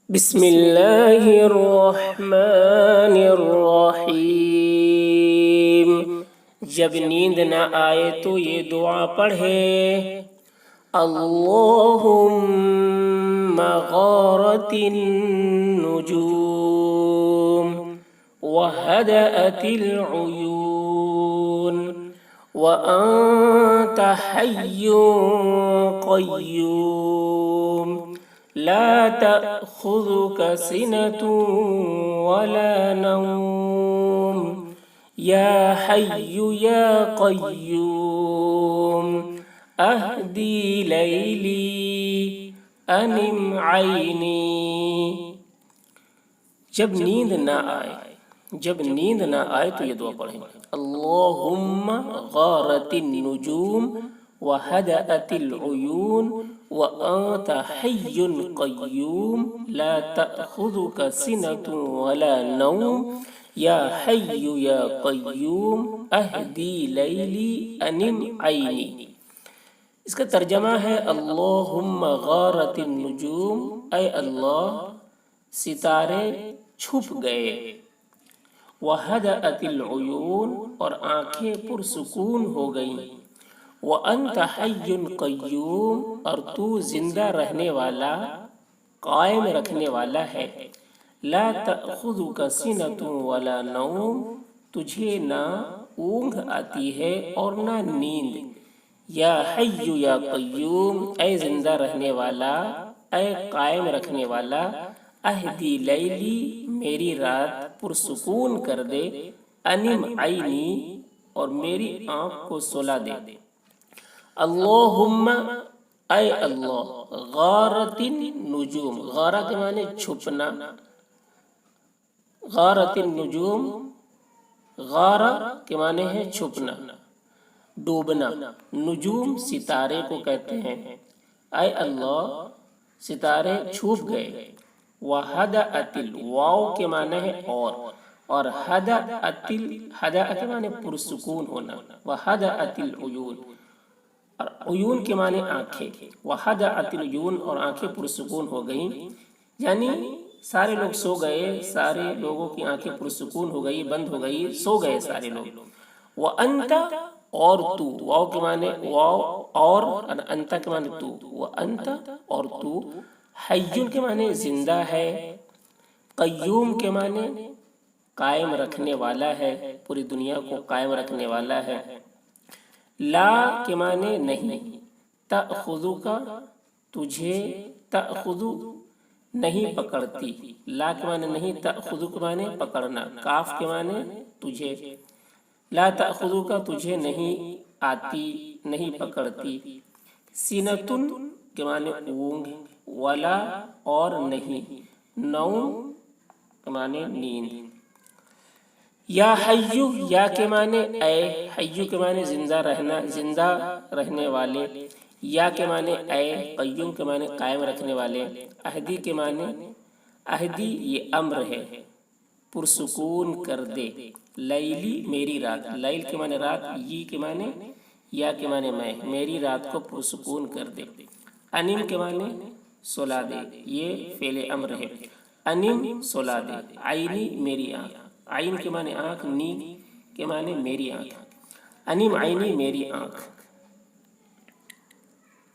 بسم اللہ الرحمن الرحیم۔ جب نیند نہ آئے تو یہ دعا پڑھے، اللہم غارت النجوم وہدأت العیون وأنت حی قیوم لا تأخذك سنة ولا نوم يا حي يا قيوم أهدي ليلي أنم عيني۔ جب نیند نہ آئے تو یہ دعا پڑھیں، اللہم غارت النجوم وہدأت العیون وأنت حی قیوم لا تأخذك سنة ولا نوم یا حی یا قیوم اہدی لیلی انم عینی۔ اس کا ترجمہ ہے اللہم غارت النجوم، اے اللہ ستارے چھپ گئے، وہدأت العیون اور آنکھیں پرسکون ہو گئیں، وَأَنْتَ حَيٌّ قَيُّومٌ اور تو زندہ رہنے والا قائم رکھنے والا ہے، لا تأخذک سنۃ ولا نوم تجھے نہ اونگ آتی ہے اور نہ نیند، یا حی یا قیوم اے زندہ رہنے والا اے قائم رکھنے والا، اہدی لیلی میری رات پرسکون کر دے، انم عینی اور میری آنکھ کو سلا دے۔ اللہم اے اللہ، غارت النجوم، غارہ کے معنی چھپنا، غارت النجوم غارہ کے معنی ہے چھپنا، ڈوبنا، نجوم ستارے کو کہتے ہیں، اے اللہ ستارے چھپ گئے، وہدأت واو کے معنی ہے اور ہدأت کے معنی پرسکون ہونا، وہدأت العیون اور عیون کے معنی آنکھیں، وہدأت العیون اور آنکھیں پرسکون ہو گئیں، یعنی سارے لوگ سو گئے، سارے لوگوں کی آنکھیں پرسکون ہو گئی، بند ہو گئی، سو گئے سارے لوگ۔ وَأَنْتَ اور تو، واو کے معنی واو اور انت کے معنی تو، وَأَنْتَ اور تو، حیٌ کے معنی زندہ ہے، قیوم کے معنی قائم رکھنے والا ہے، پوری دنیا کو قائم رکھنے والا ہے، لا کے معنی نہیں، تأخذک تجھے، تأخذ نہیں پکڑتی، لا کے معنی نہیں، تأخذ کے معنی پکڑنا، کاف کے معنی تجھے، لا تأخذک تجھے نہیں آتی، نہیں پکڑتی، سینۃ کے معنی اونگ، ولا اور نہیں، نوم کے معنی نیند، یا حیو یا کے معنی اے، حیو کے معنی زندہ رہنا، زندہ رہنے والے، یا کے معنی اے، قیوم کے معنی قائم رکھنے والے، اہدی کے معنی، اہدی یہ امر ہے، پرسکون کر دے، لیلی میری رات، لیل کے معنی رات، یہ کے معنی یا کے معنی میں، میری رات کو پرسکون کر دے، انم کے معنی سلا دے، یہ فعل امر ہے، انم سلا دے، عینی میری آنکھ، عین کے معنی آنکھ، نی کے معنی میری آنکھ، انم عینی میری آنکھ۔